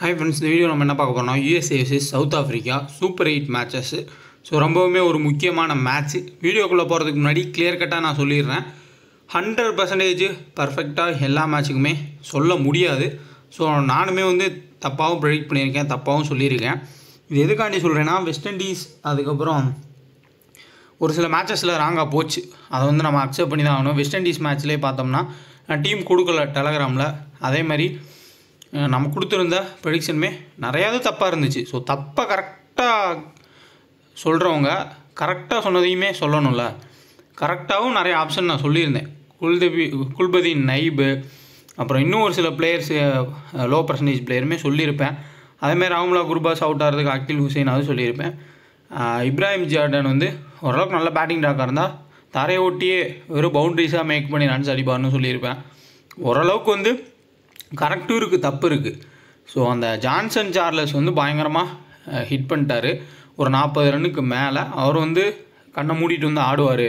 Hi friends, இந்த video நம்ம என்ன பார்க்க போகிறோம்னா USA vs south Africa super 8 matches. So ரொம்பவுமே ஒரு முக்கியமான மேட்ச்சு. வீடியோக்குள்ளே போகிறதுக்கு முன்னாடி கிளியர் கட்டாக நான் சொல்லிடுறேன், 100% பர்ஃபெக்டாக எல்லா மேட்சுக்குமே சொல்ல முடியாது. ஸோ நானுமே தப்பாகவும் ப்ரெடிக்ட் பண்ணியிருக்கேன், தப்பாகவும் சொல்லியிருக்கேன். இது எதுக்காண்டி சொல்கிறேன்னா, வெஸ்ட் இண்டீஸ் அதுக்கப்புறம் ஒரு சில மேட்சஸில் ராங்காக போச்சு. அதை நம்ம அக்செப்ட் பண்ணி தான் ஆகணும். வெஸ்ட் இண்டீஸ் மேட்ச்லேயே பார்த்தோம்னா டீம் கொடுக்கல டெலகிராமில். அதே மாதிரி நம்ம கொடுத்துருந்த ப்ரெடிக்ஷனுமே நிறையாவது தப்பாக இருந்துச்சு. ஸோ தப்பாக கரெக்டாக சொல்கிறவங்க கரெக்டாக சொன்னதையுமே சொல்லணும்ல. கரெக்டாகவும் நிறைய ஆப்ஷன் நான் சொல்லியிருந்தேன். குல்பதீன் நைபு, அப்புறம் இன்னும் ஒரு சில பிளேயர்ஸ் லோ பர்சன்டேஜ் பிளேயருமே சொல்லியிருப்பேன். அதேமாதிரி ராம்லா குர்பாஸ் அவுட் ஆகிறதுக்கு அகில் ஹுசைனாவது சொல்லியிருப்பேன். இப்ராஹிம் ஜார்டன் ஓரளவுக்கு நல்ல பேட்டிங் டாக்காக இருந்தால் தரையை ஒட்டியே வெறும் பவுண்ட்ரிஸாக மேக் பண்ணி ரன்ஸ் அடிப்பார்னு சொல்லியிருப்பேன். ஓரளவுக்கு கரெக்டும் இருக்குது, தப்பு இருக்குது. ஸோ அந்த ஜான்சன் சார்லஸ் பயங்கரமாக ஹிட் பண்ணிட்டார். ஒரு 40 ரன்னுக்கு மேலே அவர் கண்ணை மூடிட்டு ஆடுவார்.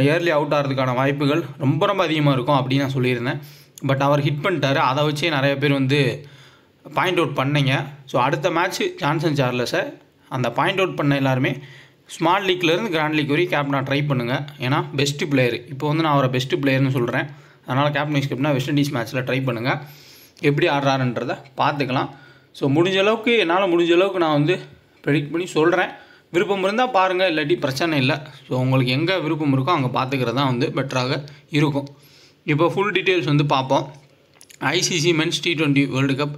இயர்லி அவுட் ஆகிறதுக்கான வாய்ப்புகள் ரொம்ப ரொம்ப அதிகமாக இருக்கும் அப்படின்னு நான் சொல்லியிருந்தேன். பட் அவர் ஹிட் பண்ணிட்டார். அதை வச்சே நிறைய பேர் பாயிண்ட் அவுட் பண்ணிங்க. ஸோ அடுத்த மேட்ச்சு ஜான்சன் சார்லஸை அந்த பாயிண்ட் அவுட் பண்ண எல்லாருமே ஸ்மால் லீக்லேருந்து கிராண்ட் லீக் வரைக்கும் கேப்டனாக ட்ரை பண்ணுங்கள். ஏன்னா பெஸ்ட்டு பிளேயர். இப்போ நான் அவரை பெஸ்ட்டு பிளேயர்னு சொல்கிறேன். அதனால் கேப்டன் வைஸ் கேப்டனாக வெஸ்ட் இண்டீஸ் மேட்ச்சில் ட்ரை பண்ணுங்கள். எப்படி ஆடுறாருன்றதை பார்த்துக்கலாம். ஸோ முடிஞ்ச அளவுக்கு என்னால் முடிஞ்ச அளவுக்கு நான் ப்ரெடிக்ட் பண்ணி சொல்கிறேன். விருப்பம் இருந்தால் பாருங்கள், இல்லாட்டி பிரச்சனை இல்லை. ஸோ உங்களுக்கு எங்கே விருப்பம் இருக்கோ அங்கே பார்த்துக்கிறது தான் பெட்டராக இருக்கும். இப்போ ஃபுல் டீட்டெயில்ஸ் பார்ப்போம். ICC men's T20 world cup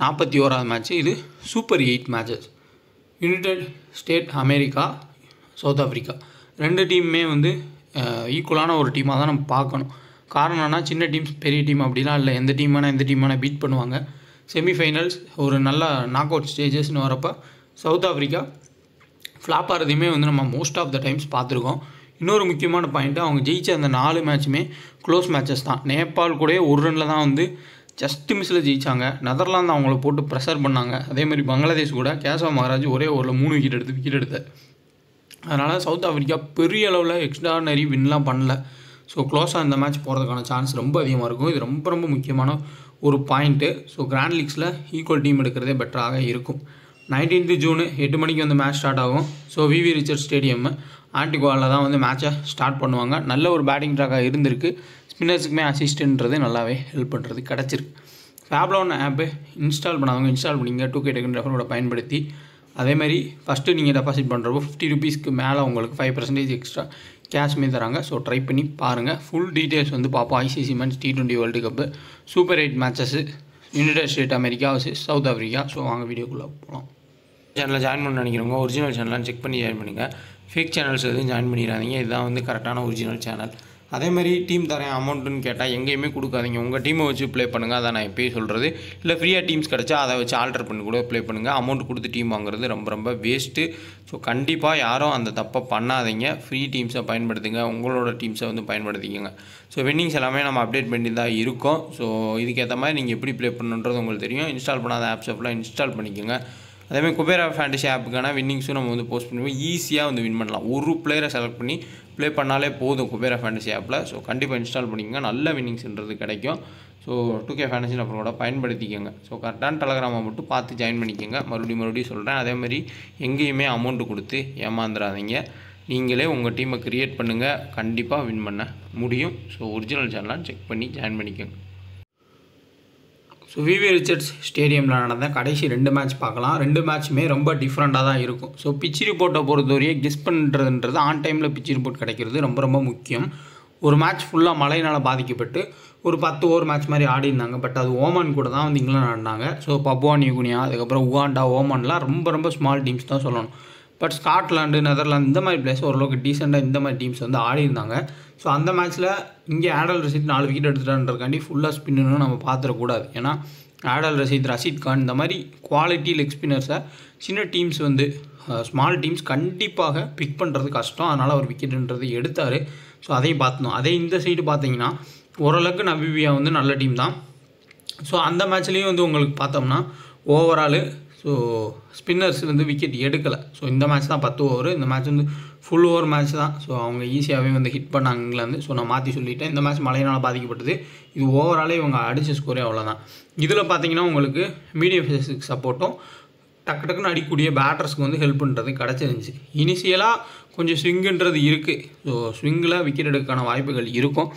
41வது மேட்ச்சு. இது super 8 matches. United State America, South Africa ரெண்டு டீமுமே ஈக்குவலான ஒரு டீமாக தான் நம்ம பார்க்கணும். காரணம்னா சின்ன டீம்ஸ் பெரிய டீம் அப்படிலாம் இல்லை. எந்த டீமான பீட் பண்ணுவாங்க. செமிஃபைனல்ஸ் ஒரு நல்ல நாக் அவுட் ஸ்டேஜஸ்னு வரப்போ சவுத் ஆஃப்ரிக்கா ஃப்ளாப் ஆகிறதையுமே நம்ம மோஸ்ட் ஆஃப் த டைம்ஸ் பார்த்துருக்கோம். இன்னொரு முக்கியமான பாயிண்ட்டு, அவங்க ஜெயிச்ச அந்த 4 மேட்சுமே க்ளோஸ் மேட்சஸ் தான். நேபாள் கூட ஒரு ரனில் தான் ஜஸ்ட் மிஸ்ஸில் ஜெயித்தாங்க. நெதர்லாந்து அவங்கள போட்டு ப்ரெஷர் பண்ணாங்க. அதேமாதிரி பங்களாதேஷ் கூட கேசவ் மகாராஜ் ஒரே ஓவரில் 3 விக்கெட் எடுத்தார். அதனால் சவுத் ஆஃப்ரிக்கா பெரிய அளவில் எக்ஸ்ட்ரானரி வின்லாம் பண்ணல. ஸோ க்ளோஸாக இந்த மேட்ச் போகிறதுக்கான சான்ஸ் ரொம்ப அதிகமாக இருக்கும். இது ரொம்ப ரொம்ப முக்கியமான ஒரு பாயிண்ட்டு. ஸோ கிராண்ட் லீக்ஸில் ஈக்குவல் டீம் எடுக்கிறதே பெட்டராக இருக்கும். 19 ஜூன் 8 மணிக்கு மேட்ச் ஸ்டார்ட் ஆகும். ஸோ விவி ரிச்சர்ட் ஸ்டேடியம் ஆன்டிகுவாவில் தான் மேட்சை ஸ்டார்ட் பண்ணுவாங்க. நல்ல ஒரு பேட்டிங் ட்ராக்காக இருந்திருக்கு. ஸ்பின்னர்ஸுக்குமே அசிஸ்டன்றது நல்லாவே ஹெல்ப் பண்ணுறது கிடச்சிருக்கு. ஃபேப்லோன் ஆப்பு இன்ஸ்டால் பண்ணாதவங்க இன்ஸ்டால் பண்ணிங்க. 2K டெக்கன் ரெஃபரோட பயன்படுத்தி. அதேமாதிரி ஃபஸ்ட்டு நீங்கள் டெபாசிட் பண்ணுறப்போ 50 ருபீஸ்க்கு மேலே உங்களுக்கு 5% எக்ஸ்ட்ரா கேஷ்மே தராங்க. ஸோ ட்ரை பண்ணி பாருங்கள். ஃபுல் டீட்டெயில்ஸ் பார்ப்போம். ICC men's T20 world cup super 8 matches. United State America versus South Africa. So வாங்க வீடியோக்குள்ளே போகலாம். சேனலில் ஜாயின் பண்ண நினைக்கிறவங்க ஒரிஜினல் சேனலான்னு செக் பண்ணி ஜாயின் பண்ணுங்கள். ஃபேக் சேனல்ஸ் எதுவும் ஜாயின் பண்ணிடாதீங்க. இதுதான் கரெக்டான ஒரிஜினல் சேனல். அதேமாதிரி டீம் தரேன் அமௌண்ட்டுன்னு கேட்டால் எங்கேயுமே கொடுக்காதீங்க. உங்கள் டீமை வச்சு ப்ளே பண்ணுங்கள். அதான் நான் எப்போயே சொல்கிறது. இல்லை ஃப்ரீயாக டீம்ஸ் கிடச்சா அதை வச்சு ஆல்டர் பண்ணி கூட ப்ளே பண்ணுங்கள். அமௌண்ட் கொடுத்து டீம் வாங்குறது ரொம்ப ரொம்ப வேஸ்ட்டு. ஸோ கண்டிப்பாக யாரும் அந்த தப்பை பண்ணாதீங்க. ஃப்ரீ டீம்ஸை பயன்படுத்துங்க. உங்களோட டீம்ஸை பயன்படுத்திக்கோங்க. ஸோ வின்னிங்ஸ் எல்லாமே நம்ம அப்டேட் பண்ணி தான் இருக்கோம். ஸோ இதுக்கேற்ற மாதிரி நீங்கள் எப்படி ப்ளே பண்ணணுன்றது உங்களுக்கு தெரியும். இன்ஸ்டால் பண்ணாத ஆப்ஸை ஃபுல்லாக இன்ஸ்டால் பண்ணிக்கோங்க. அதேமாதிரி குபேரா ஃபேண்டசி ஆப்புக்கான வின்னிங்ஸும் நம்ம போஸ்ட் பண்ணுவோம். ஈஸியாக வின் பண்ணலாம். ஒரு பிளேயரை செலக்ட் பண்ணி ப்ளே பண்ணாலே போதும் குபேரா ஃபேண்டசி ஆப்பில். ஸோ கண்டிப்பாக இன்ஸ்டால் பண்ணிக்கோங்க. நல்ல வின்னிங்ஸ்ன்றது கிடைக்கும். ஸோ 2K ஃபேண்டசி நம்பரோட பயன்படுத்திக்கோங்க. ஸோ கரெக்டான டெலகிராமை மட்டும் பார்த்து ஜாயின் பண்ணிக்கோங்க. மறுபடியும் சொல்கிறேன். அதேமாதிரி எங்கேயுமே அமௌண்ட்டு கொடுத்து ஏமாந்துடாதீங்க. நீங்களே உங்கள் டீமை க்ரியேட் பண்ணுங்கள். கண்டிப்பாக வின் பண்ண முடியும். ஸோ ஒரிஜினல் சேனலாக செக் பண்ணி ஜாயின் பண்ணிக்கோங்க. ஸோ விவி ரிச்சர்ட்ஸ் ஸ்டேடியமில் நடந்த கடைசி 2 மேட்ச் பார்க்கலாம். 2 மேட்ச்சுமே ரொம்ப டிஃப்ரெண்ட்டாக தான் இருக்கும். ஸோ பிச் ரிப்போர்ட்டை பொறுத்தவரையே கெஸ் பண்ணுறதுன்றது ஆன் டைமில் பிச் ரிப்போர்ட் கிடைக்கிறது ரொம்ப ரொம்ப முக்கியம். ஒரு மேட்ச் ஃபுல்லாக மழையினால் பாதிக்கப்பட்டு ஒரு 10 ஓவர் மேட்ச் மாதிரி ஆடிருந்தாங்க. பட் அது ஓமான் கூட தான் இங்கிலாந்து ஆடினாங்க. ஸோ பப்புவா நியூகினியா, அதுக்கப்புறம் உகாண்டா, ஓமான்லாம் ரொம்ப ரொம்ப ஸ்மால் டீம்ஸ் தான் சொல்லணும். பட் ஸ்காட்லாண்டு, நெதர்லாந்து இந்த மாதிரி பிளேஸ் ஓரளவுக்கு டீசெண்டாக இந்த மாதிரி டீம்ஸ் ஆடிருந்தாங்க. ஸோ அந்த மேட்ச்சில் இங்கே ஆடல் ரஷீத் 4 விக்கெட் எடுத்துட்டான்றக்காண்டி ஃபுல்லாக ஸ்பின்னு நம்ம பார்த்துடக்கூடாது. ஏன்னா ஆடல் ரஷீத், ரஷீத் கான் இந்த மாதிரி குவாலிட்டி லெக் ஸ்பின்னர்ஸை சின்ன டீம்ஸ் ஸ்மால் டீம்ஸ் கண்டிப்பாக பிக் பண்ணுறது கஷ்டம். அதனால் ஒரு விக்கெட்டுன்றது எடுத்தார். ஸோ அதையும் பார்த்தோம். அதே இந்த சைடு பார்த்தீங்கன்னா ஓரளவுக்கு நபிபியா நல்ல டீம் தான். ஸோ அந்த மேட்ச்லேயும் உங்களுக்கு பார்த்தோம்னா ஓவரால் ஸோ ஸ்பின்னர்ஸ் வந்து விக்கெட் எடுக்கலை. ஸோ இந்த மேட்ச் தான் 10 ஓவர். இந்த மேட்ச் வந்து ஃபுல் ஓவர் மேட்ச் தான். ஸோ அவங்க ஈஸியாகவே வந்து ஹிட் பண்ணாங்க இங்கிலாந்து. ஸோ நான் மாற்றி சொல்லிட்டேன். இந்த மேட்ச் மழையினால் பாதிக்கப்பட்டது. இது ஓவராலே இவங்க அடித்த ஸ்கோரே அவ்வளோதான். இதில் பார்த்தீங்கன்னா உங்களுக்கு மீடியம் பேஸுக்கு சப்போர்ட்டும் டக்கு டக்குன்னு அடிக்கக்கூடிய பேட்டர்ஸ்க்கு வந்து ஹெல்ப் பண்ணுறது கிடச்சிருந்துச்சு. இனிஷியலாக கொஞ்சம் ஸ்விங்குன்றது இருக்குது. ஸோ ஸ்விங்கில் விக்கெட் எடுக்கான வாய்ப்புகள் இருக்கும்.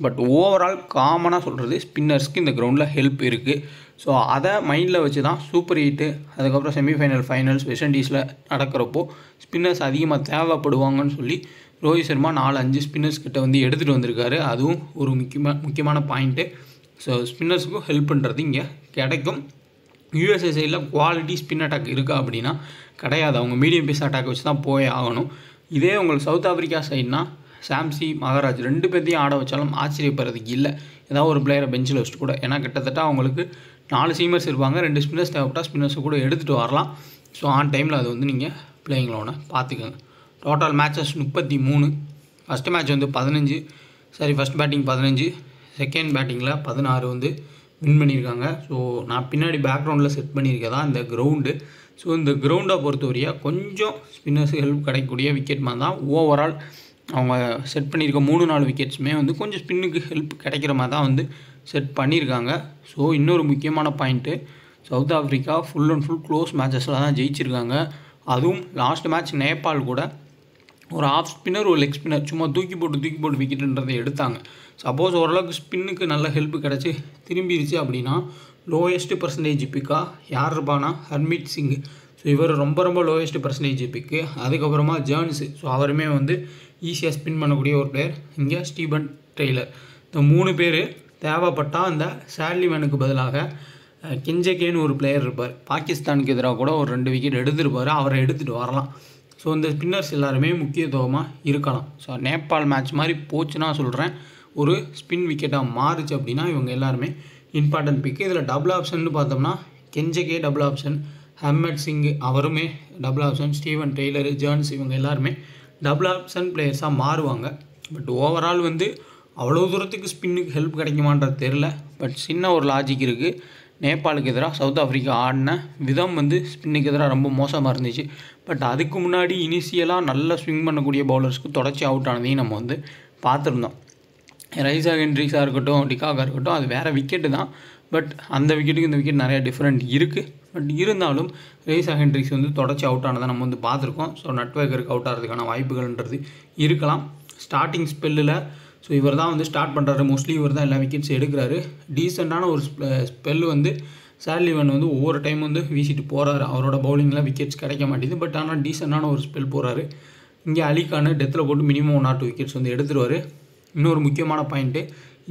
பட் ஓவரால் காமனாக சொல்கிறது ஸ்பின்னர்ஸ்க்கு இந்த கிரவுண்டில் ஹெல்ப் இருக்குது. ஸோ அதை மைண்டில் வச்சு தான் சூப்பர் 8 அதுக்கப்புறம் செமிஃபைனல், ஃபைனல்ஸ் வெஸ்ட் இண்டீஸில் நடக்கிறப்போ ஸ்பின்னர்ஸ் அதிகமாக தேவைப்படுவாங்கன்னு சொல்லி ரோஹித் சர்மா 4-5 ஸ்பின்னர்ஸ் கிட்ட வந்து எடுத்துகிட்டு வந்திருக்காரு. அதுவும் ஒரு முக்கியமான பாயிண்ட்டு. ஸோ ஸ்பின்னர்ஸுக்கும் ஹெல்ப் பண்ணுறது இங்கே கிடைக்கும். யூஎஸ்ஏ சைடில் குவாலிட்டி ஸ்பின் அட்டாக் இருக்கா அப்படின்னா கிடையாது. அவங்க மீடியம் பேஸ் அட்டாக் வச்சு தான் போய் ஆகணும். இதே உங்களுக்கு சவுத் ஆஃப்ரிக்கா சைட்னா சாம்சி, மகாராஜ் 2 பேர்த்தையும் ஆட வச்சாலும் ஆச்சரியப்படுறதுக்கு இல்லை. ஏதாவது ஒரு பிளேயரை பெஞ்சில் வச்சுட்டு கூட. ஏன்னா கிட்டத்தட்ட அவங்களுக்கு 4 சீமர்ஸ் இருப்பாங்க. 2 ஸ்பின்னர்ஸ் தேவைப்பட்டால் ஸ்பின்னர்ஸை கூட எடுத்துகிட்டு வரலாம். ஸோ ஆன் டைமில் அது வந்து நீங்கள் பிளேயிங் லோனை பார்த்துக்கோங்க. Total matches 33. ஃபஸ்ட்டு மேட்ச் வந்து 15, ஃபஸ்ட் பேட்டிங் 15, செகண்ட் பேட்டிங்கில் 16 வந்து வின் பண்ணியிருக்காங்க. ஸோ நான் பின்னாடி பேக்ரவுண்டில் செட் பண்ணியிருக்கதா இந்த கிரவுண்டு. ஸோ இந்த கிரவுண்டை பொறுத்தவரையாக கொஞ்சம் ஸ்பின்னர்ஸுக்கு ஹெல்ப் கிடைக்கக்கூடிய விக்கெட் மாதிரி தான். ஓவரால் அவங்க செட் பண்ணியிருக்க 3-4 விக்கெட்ஸுமே வந்து கொஞ்சம் ஸ்பின்னுக்கு ஹெல்ப் கிடைக்கிற மாதிரி தான் வந்து செட் பண்ணியிருக்காங்க. ஸோ இன்னொரு முக்கியமான point, South Africa full and full close மேட்சஸில் தான் ஜெயிச்சிருக்காங்க. அதுவும் லாஸ்ட் மேட்ச் நேபாள் கூட ஒரு ஆஃப் ஸ்பின்னர், ஒரு லெக் ஸ்பின்னர் சும்மா தூக்கி போட்டு விக்கெட்டுன்றதை எடுத்தாங்க. சப்போஸ் ஓரளவுக்கு ஸ்பின்னுக்கு நல்ல ஹெல்ப் கிடச்சி திரும்பிடுச்சு அப்படின்னா லோயஸ்ட்டு பர்சன்டேஜ் பிக்காக யார் இருப்பானா ஹர்மீத் சிங். ஸோ இவர் ரொம்ப லோயஸ்ட்டு பர்சன்டேஜ் பிக்கு. அதுக்கப்புறமா ஜேர்ன்ஸு. ஸோ அவருமே வந்து ஈஸியாக ஸ்பின் பண்ணக்கூடிய ஒரு பிளேயர். இங்கே ஸ்டீவன் டெய்லர். இந்த 3 பேர் தேவைப்பட்டால் இந்த சாட்லிமேனுக்கு பதிலாக கெஞ்சகேன்னு ஒரு பிளேயர் இருப்பார். பாகிஸ்தானுக்கு எதிராக கூட ஒரு 2 விக்கெட் எடுத்துருப்பார். அவரை எடுத்துகிட்டு வரலாம். ஸோ இந்த ஸ்பின்னர்ஸ் எல்லாருமே முக்கியத்துவமாக இருக்கலாம். ஸோ நேபாள் மேட்ச் மாதிரி போச்சுன்னா சொல்கிறேன், ஒரு ஸ்பின் விக்கெட்டாக மாறுச்சு அப்படின்னா இவங்க எல்லாருமே இம்பார்ட்டன்ட் பிக்கு. இதில் டபுள் ஆப்ஷன் பார்த்தோம்னா கெஞ்சகே டபுள் ஆப்ஷன், ஹர்மீத் சிங் அவருமே டபுள் ஆப்ஷன், ஸ்டீவன் டெய்லரு, ஜேர்ன்ஸ் இவங்க எல்லாருமே டபுள் ஆப்ஷன் பிளேயர்ஸாக மாறுவாங்க. பட் ஓவரால் வந்து அவ்வளோ தூரத்துக்கு ஸ்பின்னுக்கு ஹெல்ப் கிடைக்குமான்றது தெரில. பட் சின்ன ஒரு லாஜிக் இருக்குது. நேபாளுக்கு எதிராக சவுத் ஆஃப்ரிக்கா ஆடின விதம் வந்து ஸ்பின்னுக்கு எதிராக ரொம்ப மோசமாக இருந்துச்சு. பட் அதுக்கு முன்னாடி இனிஷியலாக நல்லா ஸ்விங் பண்ணக்கூடிய பவுலர்ஸ்க்கு தொடர்ச்சி அவுட் ஆனதையும் நம்ம வந்து பார்த்துருந்தோம். ரைஸாக் ஹென்ட்ரிக்ஸாக இருக்கட்டும், டிகாக்காக இருக்கட்டும், அது வேறு விக்கெட்டு தான். பட் அந்த விக்கெட்டுக்கு இந்த விக்கெட் நிறையா டிஃப்ரெண்ட் இருக்குது. பட் இருந்தாலும் ரைஸாக் ஹென்ட்ரிக்ஸ் வந்து தொடர்ச்சி அவுட் ஆனதை நம்ம வந்து பார்த்துருக்கோம். ஸோ நட்வேக்கருக்கு அவுட் ஆகிறதுக்கான வாய்ப்புகள்ன்றது இருக்கலாம். ஸ்டார்டிங் ஸ்பெல்லில் ஸோ இவர் தான் வந்து ஸ்டார்ட் பண்ணுறாரு. மோஸ்ட்லி இவர் தான் எல்லா விக்கெட்ஸ் எடுக்கிறாரு. டீசெண்டான ஒரு ஸ்பெல் வந்து சாட்லிமேன் வந்து ஒவ்வொரு டைம் வந்து வீசிட்டு போகிறாரு. அவரோட பவுலிங்கில் விக்கெட்ஸ் கிடைக்க மாட்டேது. பட் ஆனால் டீசெண்டான ஒரு ஸ்பெல் போகிறாரு. இங்கே அலிகான் டெத்தில் போட்டு மினிமம் 1 or 2 விக்கெட்ஸ் வந்து எடுத்துருவார். இன்னொரு முக்கியமான பாயிண்ட்டு,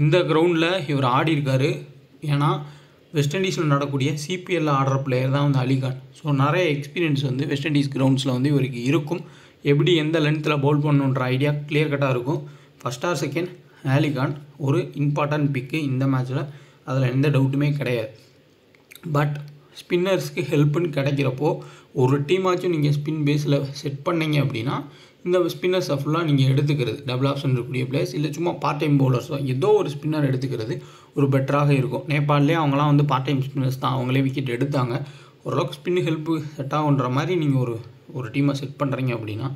இந்த கிரவுண்டில் இவர் ஆடி இருக்காரு. ஏன்னா வெஸ்ட் இண்டீஸில் நடக்கக்கூடிய சிபிஎல்ல ஆடுற பிளேயர் தான் வந்து அலிகான். ஸோ நிறைய எக்ஸ்பீரியன்ஸ் வந்து வெஸ்ட் இண்டீஸ் கிரவுண்ட்ஸில் வந்து இவருக்கு இருக்கும். எப்படி எந்த லென்த்தில் பவுல் பண்ணணுன்ற ஐடியா கிளியர் கட்டாக இருக்கும். ஃபஸ்ட் ஆர் செகண்ட் அலிகான் ஒரு இம்பார்ட்டன்ட் பிக்கு இந்த மேட்ச்சில், அதில் எந்த டவுட்டுமே கிடையாது. பட் ஸ்பின்னர்ஸ்க்கு ஹெல்ப்புன்னு கிடைக்கிறப்போ ஒரு டீமாச்சும் நீங்கள் ஸ்பின் பேஸில் செட் பண்ணீங்க அப்படின்னா இந்த ஸ்பின்னர்ஸை ஃபுல்லாக நீங்கள் எடுத்துக்கிறது, டபுள் ஆப்ஷன் இருக்கக்கூடிய பிளேயர்ஸ் இல்லை சும்மா பார்ட் டைம் பவுலர்ஸோ ஏதோ ஒரு ஸ்பின்னர் எடுத்துக்கிறது ஒரு பெட்டராக இருக்கும். நேபாளிலே அவங்களாம் வந்து பார்ட் டைம் ஸ்பின்னர்ஸ் தான், அவங்களே விக்கெட் எடுத்தாங்க. ஓரளவுக்கு ஸ்பின் ஹெல்ப்பு செட் ஆகுன்ற மாதிரி நீங்கள் ஒரு டீமை செட் பண்ணுறீங்க அப்படின்னா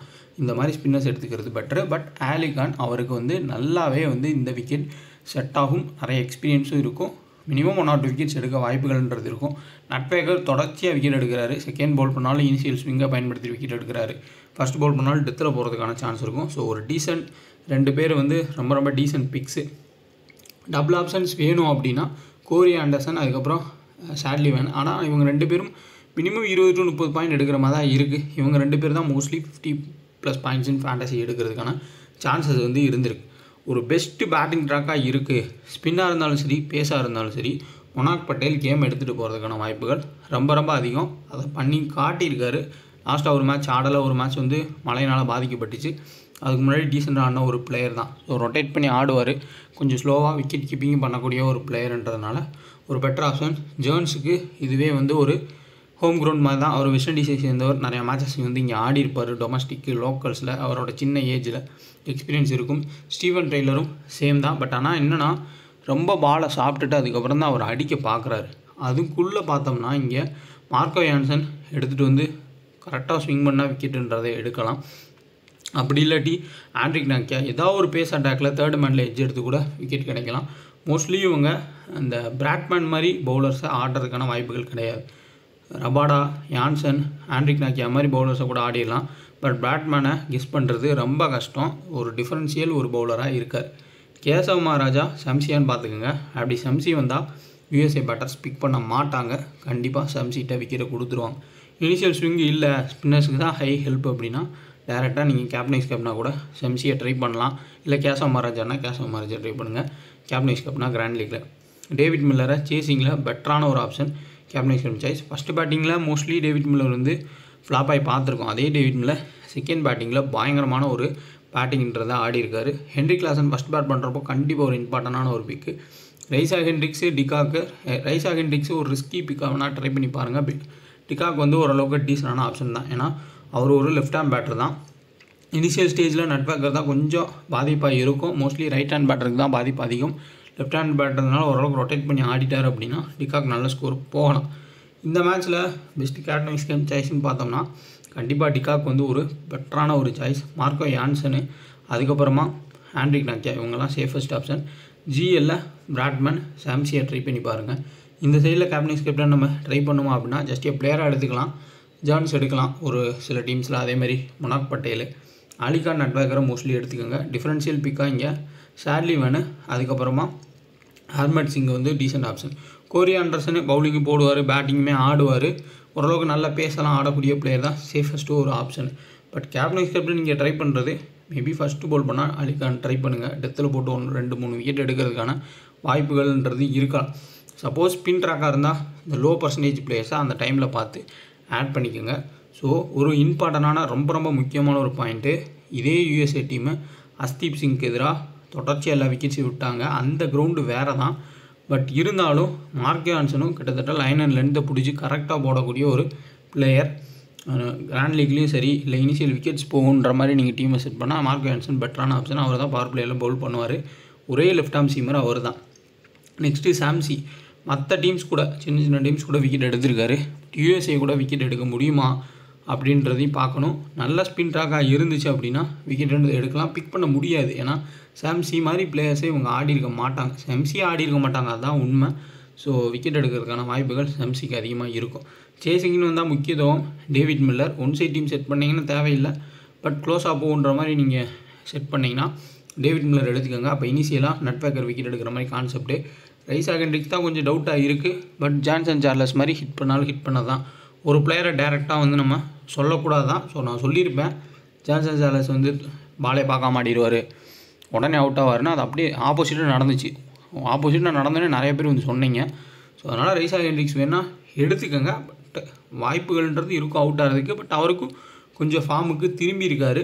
இந்த மாதிரி ஸ்பின்னர்ஸ் எடுத்துக்கிறது பெட்டரு. பட் அலிகான் அவருக்கு வந்து நல்லாவே வந்து இந்த விக்கெட் செட் ஆகும். நிறைய எக்ஸ்பீரியன்ஸும் இருக்கும். மினிமம் 1 or 2 விக்கெட்ஸ் எடுக்க வாய்ப்புகள்ன்றது இருக்கும். நட்வேக்கர் தொடர்ச்சியாக விக்கெட் எடுக்கிறாரு. செகண்ட் பவுல் பண்ணாலும் இனிஷியல் ஸ்விங்கை பயன்படுத்தி விக்கெட் எடுக்கிறாரு. ஃபஸ்ட் பவுல் பண்ணாலும் டெத்தில் போகிறதுக்கான சான்ஸ் இருக்கும். ஸோ ஒரு டீசென்ட் 2 பேர் வந்து ரொம்ப டீசென்ட் பிக்ஸு. டபுள் ஆப்ஷன்ஸ் வேணும் அப்படின்னா கோரி ஆண்டர்சன் அதுக்கப்புறம் சாட்லிமேன். ஆனால் இவங்க 2 பேரும் மினிமம் 20 to 30 பாயிண்ட் எடுக்கிற மாதிரி தான் இருக்குது. இவங்க 2 பேர் தான் மோஸ்ட்லி 50+ பாயிண்ட்ஸ் இன் ஃபேண்டசி எடுக்கிறதுக்கான சான்சஸ் வந்து இருந்திருக்கு. ஒரு பெஸ்ட்டு பேட்டிங் ட்ராக்காக இருக்குது. ஸ்பின்னாக இருந்தாலும் சரி, பேஸாக இருந்தாலும் சரி, மொனாக் பட்டேல் கேம் எடுத்துகிட்டு போகிறதுக்கான வாய்ப்புகள் ரொம்ப அதிகம். அதை பண்ணி காட்டியிருக்காரு. லாஸ்ட்டாக ஒரு மேட்ச் ஆடலை, ஒரு மேட்ச் வந்து மழையினால் பாதிக்கப்பட்டுச்சு. அதுக்கு முன்னாடி டீசெண்டாக ஆன ஒரு பிளேயர் தான். ஸோ ரொட்டேட் பண்ணி ஆடுவார். கொஞ்சம் ஸ்லோவாக விக்கெட் கீப்பிங் பண்ணக்கூடிய ஒரு பிளேயர்ன்றதுனால ஒரு பெட்டர் ஆப்ஷன். ஜேர்ன்ஸுக்கு இதுவே வந்து ஒரு ஹோம் கிரவுண்ட் மாதிரி தான். அவர் வெஸ்ட் இண்டீஸை சேர்ந்தவர். நிறையா மேட்சஸ் வந்து இங்கே ஆடி இருப்பார். டொமஸ்டிக்கு லோக்கல்ஸில் அவரோட சின்ன ஏஜில் எக்ஸ்பீரியன்ஸ் இருக்கும். ஸ்டீவன் டெய்லரும் சேம் தான். பட் ஆனால் என்னென்னா ரொம்ப பாலை சாப்பிட்டுட்டு அதுக்கப்புறம் தான் அவர் அடிக்க பார்க்குறாரு. அதுக்குள்ளே பார்த்தோம்னா இங்கே மார்க்கோ யான்சன் எடுத்துகிட்டு வந்து கரெக்டாக ஸ்விங் பண்ணால் விக்கெட்டுன்றதை எடுக்கலாம். அப்படி இல்லாட்டி ஆண்ட்ரிக் நாக்கியா ஏதாவது ஒரு பேஸ் அட்டாக்கில் தேர்ட் மேனில் எட்ஜ் எடுத்து கூட விக்கெட் கிடைக்கலாம். மோஸ்ட்லி இவங்க அந்த பிராட்மேன் மாதிரி பவுலர்ஸை ஆடுறதுக்கான வாய்ப்புகள் கிடையாது. ரபாடா, யான்சன், ஆண்ட்ரிக் நாக்கியா மாதிரி பவுலர்ஸை கூட ஆடிடலாம். பட் பிராட்மேனை கெஸ் பண்ணுறது ரொம்ப கஷ்டம். ஒரு டிஃபரன்ஷியல் ஒரு பவுலராக இருக்கார். கேசவ் மகாராஜா சம்சியான்னு பார்த்துக்குங்க. அப்படி சம்சி வந்தால் யூஎஸ்ஏ பேட்டர்ஸ் பிக் பண்ண மாட்டாங்க. கண்டிப்பாக சம்சிகிட்ட விக்கெட்டை கொடுத்துருவாங்க. இனிஷியல் ஸ்விங் இல்லை, ஸ்பின்னர்ஸுக்கு தான் ஹை ஹெல்ப் அப்படின்னா டேரெக்டாக நீங்கள் கேப்டன்ஸ் கப்னா கூட சம்சியை ட்ரை பண்ணலாம். இல்லை கேசவ் மகாராஜானா கேசவ் மகாராஜா ட்ரை பண்ணுங்கள். கேப்டன்ஸ் கப்னா கிராண்ட் லீக்கில் டேவிட் மில்லரை சேசிங்கில் பெட்டரான ஒரு option captains cup choice. First பேட்டிங்கில் மோஸ்ட்லி டேவிட் மில்லர் வந்து ஃப்ளாப் ஆகி பார்த்துருக்கோம். அதே டேவிட் மில்லர் செகண்ட் பேட்டிங்கில் பயங்கரமான ஒரு பேட்டிங்கிறத ஆடி இருக்காரு. ஹென்ரிக் கிளாசன் ஃபஸ்ட் பேட் பண்ணுறப்போ கண்டிப்பாக ஒரு இம்பார்ட்டண்டான ஒரு பிக்கு. ரைசா ஹென்ட்ரிக்ஸு, டிகாக்கு. ரைசா ஹென்ட்ரிக்ஸு ஒரு ரிஸ்கி பிக்காக வேணால் ட்ரை பண்ணி பாருங்கள். டிகாக் வந்து ஓரளவுக்கு டீசனான ஆப்ஷன் தான். ஏன்னா அவர் ஒரு லெஃப்ட் ஹேண்ட் பேட்டர் தான். இனிஷியல் ஸ்டேஜில் நட்பேக்கர் தான் கொஞ்சம் பாதிப்பாக இருக்கும். மோஸ்ட்லி ரைட் ஹேண்ட் பேட்டருக்கு தான் பாதிப்பு அதிகம். லெஃப்ட் ஹேண்ட் பேட்டர்னால ஓரளவுக்கு ரொட்டேட் பண்ணி ஆடிட்டார் அப்படின்னா டிகாக் நல்ல ஸ்கோர் போகலாம். இந்த மேட்ச்சில் பெஸ்ட் கேப்டன்ஸ் கப் சாய்ஸ்ன்னு பார்த்தோம்னா கண்டிப்பாக டிகாக் வந்து ஒரு பெட்டரான ஒரு சாய்ஸ். மார்க்கோ யான்சனு, அதுக்கப்புறமா ஆண்ட்ரிக் நாக்கியா, இவங்கெல்லாம் சேஃபஸ்ட் ஆப்ஷன். ஜிஎல்ல பிராட்மேன், சாம்சியை ட்ரை பண்ணி பாருங்கள். இந்த சைடில் கேப்டன்ஸ் கேப்டன் நம்ம ட்ரை பண்ணுவோம் அப்படின்னா ஜஸ்ட் பிளேயராக எடுத்துக்கலாம். ஜான்ஸ் எடுக்கலாம் ஒரு சில டீம்ஸில். அதேமாதிரி மொனாக் பட்டேல், அலிகான் நட்பேக்கரை மோஸ்ட்லி எடுத்துக்கோங்க. டிஃபரன்ஷியல் பிக்காக இங்கே ஷார்லிவனு, அதுக்கப்புறமா ஹர்மட் சிங் வந்து டீசென்ட் ஆப்ஷன். கோரி ஆண்டர்சனு பவுலிங்கு போடுவார், பேட்டிங்குமே ஆடுவார். ஓரளவுக்கு நல்ல பேசலாம் ஆடக்கூடிய பிளேயர் தான், சேஃபஸ்ட்டு ஒரு ஆப்ஷன். பட் கேப்டன்ஸ் கேப்டன் நீங்கள் ட்ரை பண்ணுறது மேபி ஃபஸ்ட்டு போல் பண்ணால் அலிகான் ட்ரை பண்ணுங்கள். டெத்தில் போட்டு 1-2-3 விக்கெட் எடுக்கிறதுக்கான வாய்ப்புகள்ன்றது இருக்கலாம். சப்போஸ் ஸ்பின் ட்ராக்காக இருந்தால் இந்த லோ பர்சன்டேஜ் பிளேயர்ஸை அந்த டைமில் பார்த்து ஆட் பண்ணிக்கோங்க. ஸோ ஒரு இம்பார்ட்டண்டான ரொம்ப முக்கியமான ஒரு பாயிண்ட்டு, இதே யூஎஸ்ஏ டீமு அஸ்தீப் சிங்க்கு எதிராக தொடர்ச்சியாக எல்லா விக்கெட்ஸையும் விட்டாங்க. அந்த கிரவுண்டு வேறு தான். பட் இருந்தாலும் மார்க்கோ யான்சனும் கிட்டத்தட்ட லைன் அண்ட் லென்த்தை பிடிச்சி கரெக்டாக போடக்கூடிய ஒரு பிளேயர். கிராண்ட் லீக்லேயும் சரி, இல்லை இனிஷியல் விக்கெட்ஸ் போகுன்ற மாதிரி நீங்கள் டீமை செட் பண்ணால் மார்க்கோ யான்சன் பெட்டரான ஆப்ஷன். அவர் தான் பவர் பிளேயரில் பவுல் பண்ணுவார். ஒரே லெஃப்ட் ஆர்ம் சீமர் அவர் தான். நெக்ஸ்ட்டு சாம்சி. மற்ற டீம்ஸ் கூட சின்ன டீம்ஸ் கூட விக்கெட் எடுத்திருக்காரு. யூஎஸ்ஏ கூட விக்கெட் எடுக்க முடியுமா அப்படின்றதையும் பார்க்கணும். நல்ல ஸ்பின் ட்ராக்காக இருந்துச்சு அப்படின்னா விக்கெட் எடுக்கலாம். பிக் பண்ண முடியாது. ஏன்னா சாம்சி மாதிரி பிளேயர்ஸே இவங்க ஆடி இருக்க மாட்டாங்க. சாம்சியே ஆடி இருக்க மாட்டாங்க, அதுதான் உண்மை. ஸோ விக்கெட் எடுக்கிறதுக்கான வாய்ப்புகள் சாம்சிக்கு அதிகமாக இருக்கும். சேசிங்னு வந்தால் முக்கியத்துவம் David Miller. One side team set பண்ணிங்கன்னா தேவையில்லை. பட் க்ளோஸாக போகுன்ற மாதிரி நீங்கள் செட் பண்ணிங்கன்னா டேவிட் மில்லர் எடுத்துக்கோங்க. அப்போ இனிஷியலாக நட்பேக்கர் விக்கெட் எடுக்கிற மாதிரி கான்செப்ட்டு. ரைசா ஹென்ட்ரிக்ஸ் தான் கொஞ்சம் டவுட்டாக இருக்குது. பட் ஜான்சன் சார்லஸ் மாதிரி ஹிட் பண்ணாலும் ஹிட் பண்ண தான். ஒரு பிளேயரை டேரெக்டாக வந்து நம்ம சொல்லக்கூடாது தான். ஸோ நான் சொல்லியிருப்பேன், ஜான்சன் சார்லஸ் வந்து பாலே பார்க்காம ஆடிடுவார், உடனே அவுட் ஆவார்னா அது அப்படியே ஆப்போசிட்டாக நடந்துச்சு. ஆப்போசிட்டாக நடந்தோன்னே நிறைய பேர் வந்து சொன்னீங்க. ஸோ அதனால் ரைசா ஹென்ட்ரிக்ஸ் வேணால் எடுத்துக்கோங்க. பட் வாய்ப்புகள்ன்றது இருக்கும் அவுட் ஆகிறதுக்கு. பட் அவருக்கும் கொஞ்சம் ஃபார்முக்கு திரும்பி இருக்கார்.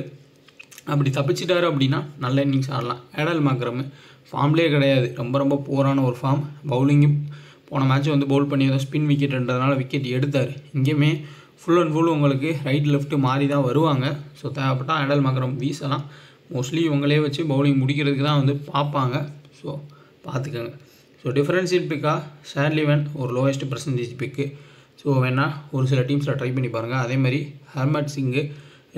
அப்படி தப்பிச்சிட்டாரு அப்படின்னா நல்ல இன்னிங்ஸ் ஆடலாம். ஏடல் மாக்ரம் ஃபார்ம்லேயே கிடையாது, ரொம்ப போரான ஒரு ஃபார்ம். பவுலிங்கும் போன மேட்ச் வந்து பவுல் பண்ணி ஏதோ ஸ்பின் விக்கெட்ன்றதுனால விக்கெட் எடுத்தார். இங்கேயுமே ஃபுல் அண்ட் ஃபுல் உங்களுக்கு ரைட் லெஃப்ட்டு மாறி தான் வருவாங்க. ஸோ தேவைப்பட்டால் ஏடல் மாக்ரம் வீசலாம். மோஸ்ட்லி இவங்களே வச்சு பவுலிங் முடிக்கிறதுக்கு தான் வந்து பார்ப்பாங்க. ஸோ பார்த்துக்கோங்க. ஸோ டிஃபரன்ஷியல் பிக்காக ஷார்லிவன் ஒரு லோவஸ்ட் பர்சன்டேஜ் பிக்கு. ஸோ வேணால் ஒரு சில டீம்ஸில் ட்ரை பண்ணி பாருங்கள். அதேமாதிரி ஹர்மட் சிங்கு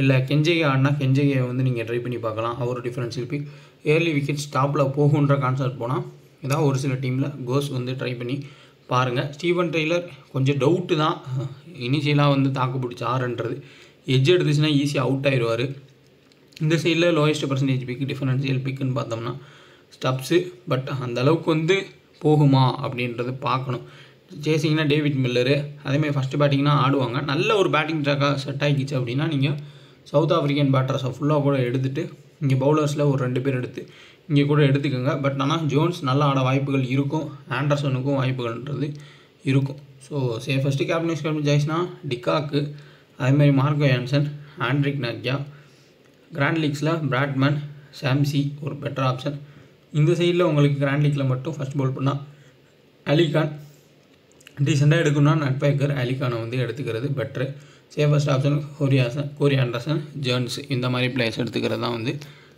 இல்லை கெஞ்சகே ஆடினா கெஞ்சகே வந்து நீங்கள் ட்ரை பண்ணி பார்க்கலாம். அவர் டிஃபரன்ஷியல் பிக். ஏர்லி விக்கெட் ஸ்டாப்பில் போகுன்ற கான்செப்ட் போனால் ஏதாவது ஒரு சில டீமில் கோஸ் வந்து ட்ரை பண்ணி பாருங்கள். ஸ்டீவன் டெய்லர் கொஞ்சம் டவுட்டு தான். இனிஷியலாக வந்து தாக்கு பிடிச்சி ஆறுன்றது எட்ஜ் எடுத்துச்சுன்னா ஈஸியாக அவுட் ஆயிடுவார். இந்த சைடில் லோயஸ்ட் பர்சன்டேஜ் பிக்கு டிஃபரன்ஷியல் பிக்குன்னு பார்த்தோம்னா ஸ்டப்ஸு. பட் அந்தளவுக்கு வந்து போகுமா அப்படின்றது பார்க்கணும். சேசிங்னா டேவிட் மில்லரு. அதேமாதிரி ஃபஸ்ட்டு பேட்டிங்னா ஆடுவாங்க. நல்ல ஒரு பேட்டிங் ட்ராக்காக செட் ஆகிக்கிச்சு அப்படின்னா நீங்கள் சவுத் ஆஃப்ரிக்கன் பேட்டர்ஸை ஃபுல்லாக கூட எடுத்துகிட்டு இங்கே பவுலர்ஸில் ஒரு 2 பேர் எடுத்து இங்கே கூட எடுத்துக்கோங்க. பட் ஆனால் ஜோன்ஸ் நல்லா ஆட வாய்ப்புகள் இருக்கும், ஆண்டர்சனுக்கும் வாய்ப்புகள்ன்றது இருக்கும். ஸோ சேஃபஸ்ட்டு கேப்டன்ஸ் கேப்டன் சாய்ஸ்னா டிகாக்கு, அதேமாதிரி மார்க்கோ யான்சன், ஆண்ட்ரிக் நாக்கியா. கிராண்ட் லீக்ஸில் பிராட்மேன், சாம்சி ஒரு பெட்டர் ஆப்ஷன். இந்த சைடில் உங்களுக்கு கிராண்ட் லீக்கில் மட்டும் ஃபஸ்ட் பவுல் பண்ணால் அலிகான் டீசெண்டாக எடுக்கணும்னா நட்பேக்கர் அலிகானை வந்து எடுத்துக்கிறது பெட்ரு. சேஃபஸ்ட் ஆப்ஷன் கோரி ஆண்டர்சன், ஜேர்ன்ஸ் இந்த மாதிரி பிளேயர்ஸ் எடுத்துக்கிறது தான் வந்து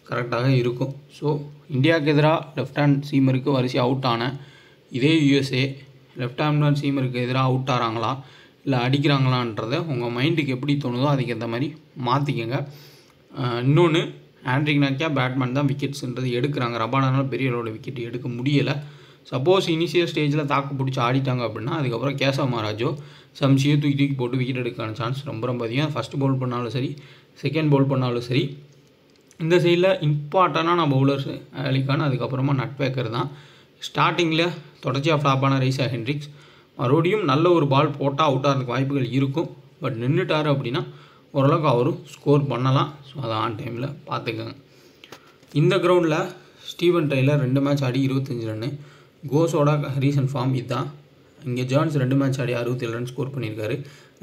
கரெக்டாக இருக்கும். ஸோ இந்தியாவுக்கு எதிராக லெஃப்ட் ஹேண்ட் சீமருக்கு வரிசை அவுட் ஆன இதே யூஎஸ்ஏ லெஃப்ட் ஹேண்ட் சீமருக்கு எதிராக அவுட் ஆகிறாங்களா இல்லை அடிக்கிறாங்களான்றதை உங்கள் மைண்டுக்கு எப்படி தோணுதோ அதுக்கேற்ற மாதிரி மாற்றிக்கங்க. இன்னொன்று ஆண்ட்ரிக் நாக்கியா பேட்மேன் தான் விக்கெட்ஸ்ன்றது எடுக்கிறாங்க. ரபாடானால பெரிய அளவோட விக்கெட் எடுக்க முடியலை. சப்போஸ் இனிஷியல் ஸ்டேஜில் தாக்கு பிடிச்சி ஆடிட்டாங்க அப்படின்னா அதுக்கப்புறம் கேசவ் மகாராஜோ சம்சியை தூக்கி போட்டு விக்கெட் எடுக்கான சான்ஸ் ரொம்ப அதிகம். ஃபஸ்ட்டு பவுல் பண்ணாலும் சரி, செகண்ட் பவுல் பண்ணாலும் சரி. இந்த சைடில் இம்பார்ட்டண்டான பவுலர்ஸ் அலி கான், அதுக்கப்புறமா நட்பேக்கர் தான். ஸ்டார்டிங்கில் தொடர்ச்சியாக ஃப்ளாப்பான ரைஸா ஹென்ட்ரிக்ஸ் மறுபடியும் நல்ல ஒரு பால் போட்டால் அவுட் ஆகிறதுக்கு வாய்ப்புகள் இருக்கும். பட் நின்றுட்டார் அப்படின்னா ஓரளவுக்கு அவரும் ஸ்கோர் பண்ணலாம். ஸோ அதை ஆன் டைமில் பார்த்துக்கோங்க. இந்த கிரவுண்டில் ஸ்டீவன் டைலர் 2 மேட்ச் ஆடி 25 ரன்னு. கோஸோட ரீசன்ட் ஃபார்ம் இதுதான். இங்கே ஜான்ஸ் 2 மேட்ச் ஆடி 67 ரன் ஸ்கோர் பண்ணியிருக்காரு.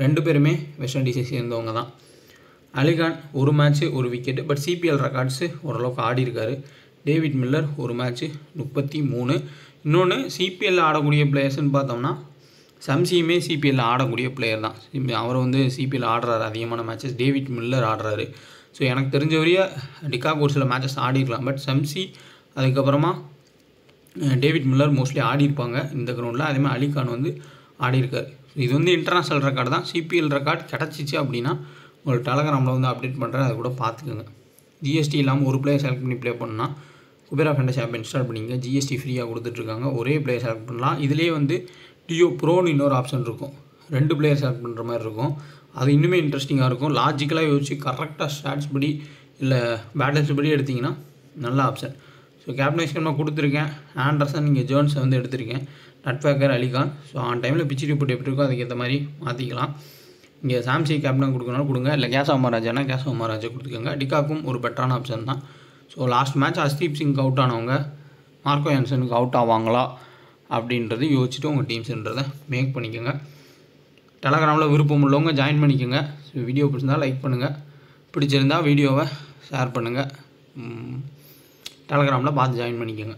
2 பேருமே வெஸ்ட் இண்டீஸை சேர்ந்தவங்க தான். Ali Khan 1 match 1 wicket. But CPL records ஓரளவுக்கு ஆடி இருக்காரு. David Miller 1 match 33. இன்னொன்று சிபிஎல்ல ஆடக்கூடிய பிளேயர்ஸ்ன்னு பார்த்தோம்னா சம்சியுமே சிபிஎல்ல ஆடக்கூடிய பிளேயர் தான். அவர் சிபிஎல் ஆடுறாரு அதிகமான மேட்சஸ். டேவிட் மில்லர் ஆடுறாரு. ஸோ எனக்கு தெரிஞ்ச வரைய டிகாக் ஒரு சில மேட்சஸ் ஆடிருக்கலாம். பட் சம்சி அதுக்கப்புறமா டேவிட் மில்லர் மோஸ்ட்லி ஆடிருப்பாங்க இந்த கிரவுண்டில். அதேமாதிரி அலி கான் ஆடிருக்காரு. இது இன்டர்நேஷ்னல் ரெக்கார்டு தான். சிபிஎல் ரெக்கார்டு கிடச்சிச்சு அப்படின்னா ஒரு டெலகிராமில் அப்டேட் பண்ணுறேன், அதை கூட பார்த்துக்கோங்க. ஜிஎஸ்டி இல்லாமல் ஒரு பிளேயர் செலக்ட் பண்ணி ப்ளே பண்ணால் குபேரா ஃபேண்டசி ஆப் இன்ஸ்டால் பண்ணிங்க. ஜிஎஸ்டி ஃப்ரீயாக கொடுத்துட்ருக்காங்க. ஒரே பிளேயர் செலக்ட் பண்ணலாம். இதிலே டியோ ப்ரோன்னு இன்னொரு ஆப்ஷன் இருக்கும். 2 பிளேயர் செலக்ட் பண்ணுற மாதிரி இருக்கும். அது இன்னுமே இன்ட்ரெஸ்டிங்காக இருக்கும். லாஜிக்கலாக யோசிச்சு கரெக்டாக ஸ்டாட்ஸ் படி இல்லை பேட்டர்ஸ் படி எடுத்திங்கன்னா நல்ல ஆப்ஷன். ஸோ கேப்டனைஸ்க்கு நான் கொடுத்துருக்கேன். ஆண்டர்சன் இங்கே ஜோன்ஸை எடுத்திருக்கேன். நட்பேக்கர் அலி கான். ஸோ ஆன் டைமில் பிச் ரிப்போர்ட் எப்படி இருக்கோ அதுக்கேற்ற மாதிரி மாற்றிக்கலாம். இங்கே சாம்சி கேப்டன் கொடுக்கணும் கொடுங்க, இல்லை கேசவ் மகாராஜானா கேசவ் மகாராஜா கொடுத்துக்கோங்க. டிகாக்கும் ஒரு பெட்டரான ஆப்ஷன் தான். So last match Harshdeep Singh out ஆனவங்க மார்க்கோ யான்சனுக்கு அவுட் ஆவாங்களா அப்படின்றது யோசிச்சுட்டு உங்கள் டீம்ஸுன்றதை மேக் பண்ணிக்கோங்க. டெலகிராமில் விருப்பம் உள்ளவங்க ஜாயின் பண்ணிக்கோங்க. ஸோ வீடியோ பிடிச்சிருந்தால் லைக் பண்ணுங்கள், பிடிச்சிருந்தால் வீடியோவை ஷேர் பண்ணுங்கள். டெலகிராமில் பார்த்து ஜாயின் பண்ணிக்கோங்க.